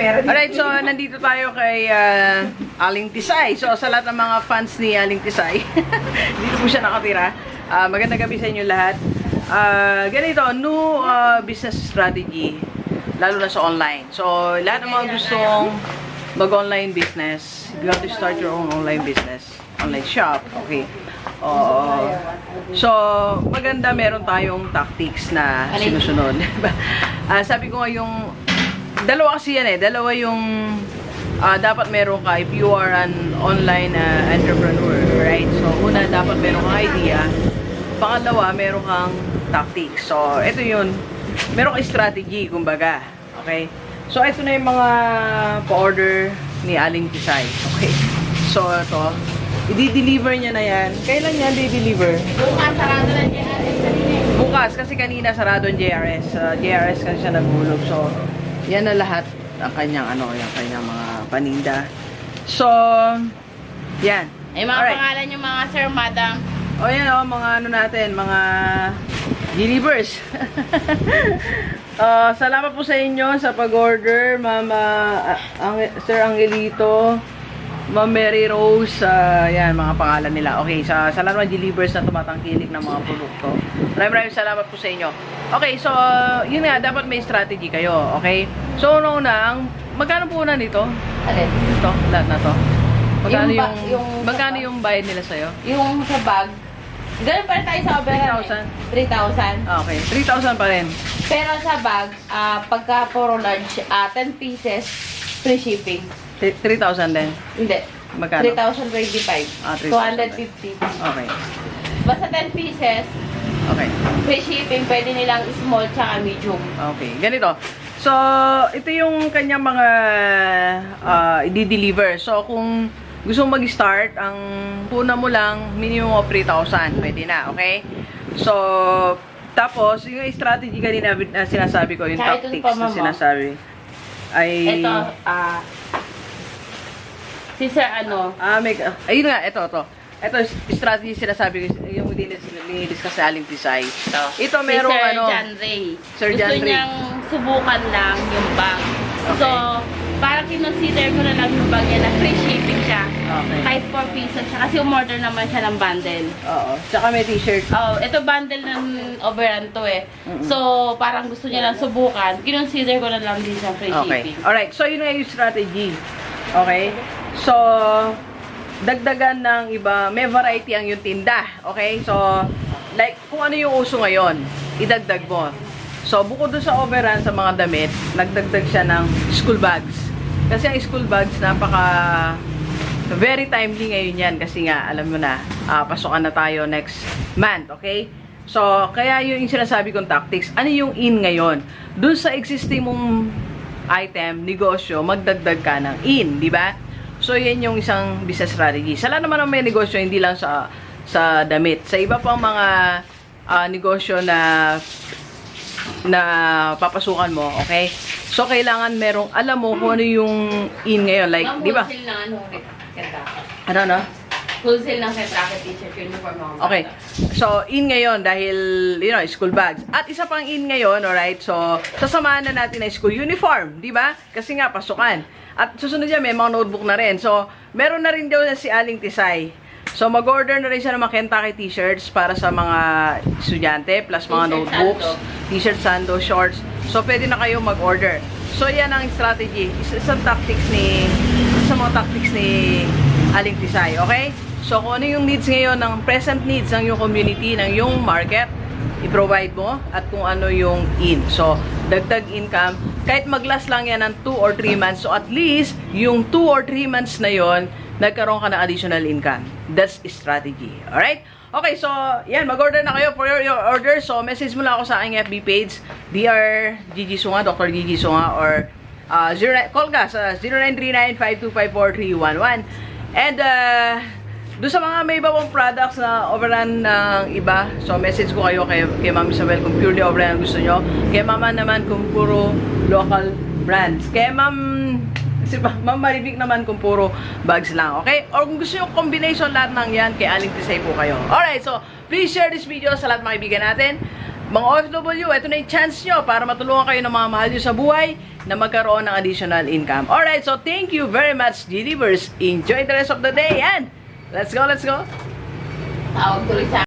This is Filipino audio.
pera dito. Alright, so nandito tayo kay Aling Tisay. So sa lahat ng mga fans ni Aling Tisay, dito po siya nakatira. Magandang gabi sa inyo lahat. Ganito, new business strategy, lalo na sa online. So lahat ng mga gustong mag-online business, you have to start your own online business, online shop, okay. So, maganda meron tayong tactics na sinusunod. Sabi ko nga yung dalawa kasi yan dalawa yung dapat meron ka if you are an online entrepreneur, right? So, una, dapat meron kang idea. Pangalawa, meron kang tactics. So, ito yun. Meron kang strategy, kumbaga. Okay? So, ito na yung mga pa-order ni Aling Tisay. Okay? So, ito. I-deliver niya na yan. Kailan niya i-deliver? Bukas, sarado na JRS kanina. Bukas, kasi kanina sarado ang JRS. JRS kasi siya naghulog. So, yan na lahat ang kanyang yung kanyang mga paninda. So, yan. Ay, mga pangalan yung mga sir, madam. O, yan mga natin, mga delivers. Salamat po sa inyo sa pag-order, Sir Angelito, Ma'am Mary Rose, yan, mga pangalan nila. Okay, sa lahat ng delivers na tumatangkilik ng mga produkto. Maraming salamat po sa inyo. Okay, so, yun nga, dapat may strategy kayo, okay? So, una, magkano po na nito? Alin? Ito, lahat na to. Magkano magkano sa yung bayad nila sa'yo? Yung sa bag, ganun pa rin tayo sa overhead. 3,000. Okay, 3,000 pa rin. Pero sa bag, pagka puro large, 10 pieces, free shipping. 3,000 din. Hindi. Magkano? 3,025. 250. Okay. Basta 10 pieces, Okay. free shipping, pwede nilang small tsaka medium. Okay. Ganito. So, ito yung kanyang mga i-deliver. So, kung gusto mong mag-start, ang puna mo lang, minimum of 3,000. Pwede na. Okay? So, tapos, yung strategy kanina na sinasabi ko, yung Kahit tactics pa, na mama. sinasabi, ay... Ito, si Sir ayun nga, ito. Ito, strategy sinasabi ko, yung dinidiscuss sa Aling Tisay. Ito merong si Sir John Ray. Sir John Gusto Ray. niyang subukan lang yung bag. Okay. So, parang kinonsider ko na lang yung bag niya na free shipping siya. Okay. Kahit 4 pieces siya. Kasi umorder naman siya ng bundle. Oo. Tsaka may t-shirt. Oh, ito bundle ng overrun to So, parang gusto niya lang subukan. Kinonsider ko na lang din sa free Okay. shipping. Alright. So, yun nga yung strategy. Okay? So, dagdagan ng iba, may variety ang yung tinda. Okay? So, like, kung ano yung uso ngayon, idagdag mo. So, bukod doon sa overrun sa mga damit, nagdagdag siya ng school bags. Kasi ang school bags, very timely ngayon yan. Kasi nga, alam mo na, pasukan na tayo next month. Okay? So, kaya yung sinasabi kong tactics, ano yung in ngayon? Doon sa existing mong item, negosyo, magdagdag ka ng in, di ba? So, yan yung isang business strategy. Sa lahat naman ng may negosyo, hindi lang sa damit. Sa iba pang mga negosyo na papasukan mo, okay? So, kailangan merong, alam mo kung ano yung in ngayon. Like, di ba? Wholesale ng Ano? Wholesale ng racket t-shirt, uniform mga bata. Okay. So, in ngayon dahil, school bags. At isa pang in ngayon, alright? So, sasamahan na natin na school uniform, di ba? Kasi nga, pasukan. At susunod yan, may mga notebook na rin. So, meron na rin daw si Aling Tisay. So, mag-order na rin siya ng mga Kentucky t-shirts para sa mga estudyante, plus mga notebooks, t-shirt, sando, shorts. So, pwede na kayo mag-order. So, yan ang strategy. Isa sa mga tactics ni Aling Tisay, okay? So, kung ano yung needs ngayon, ng present needs ng yung community, ng yung market, i-provide mo, at kung ano yung in. So, dagdag income, kahit mag-last lang yan ng 2 or 3 months, so at least, yung 2 or 3 months na yon nagkaroon ka ng additional income. That's strategy. Alright? Okay, so, yan, mag-order na kayo for your order. So, message mo lang ako sa aking FB page, Dr. Gigi Sunga, Dr. Gigi Sunga, or call ka sa 0939-525-4311. And, doon sa mga may iba pong products na overrun ng iba, so message ko kayo kay Ma'am Isabel kung purely overrun ang gusto nyo. Kay Mama naman kung puro local brands. Kay Ma'am Marivic naman kung puro bags lang, okay? Or kung gusto nyo combination lahat ng yan, kay Aling Tisay po kayo. Alright, so please share this video sa lahat ng mga kaibigan natin. Mga OFW, ito na yung chance nyo para matulungan kayo ng mga mahal nyo sa buhay. na magkaroon ng additional income. Alright, so thank you very much, GDvers. Enjoy the rest of the day and let's go, let's go! Tawag tuloy sa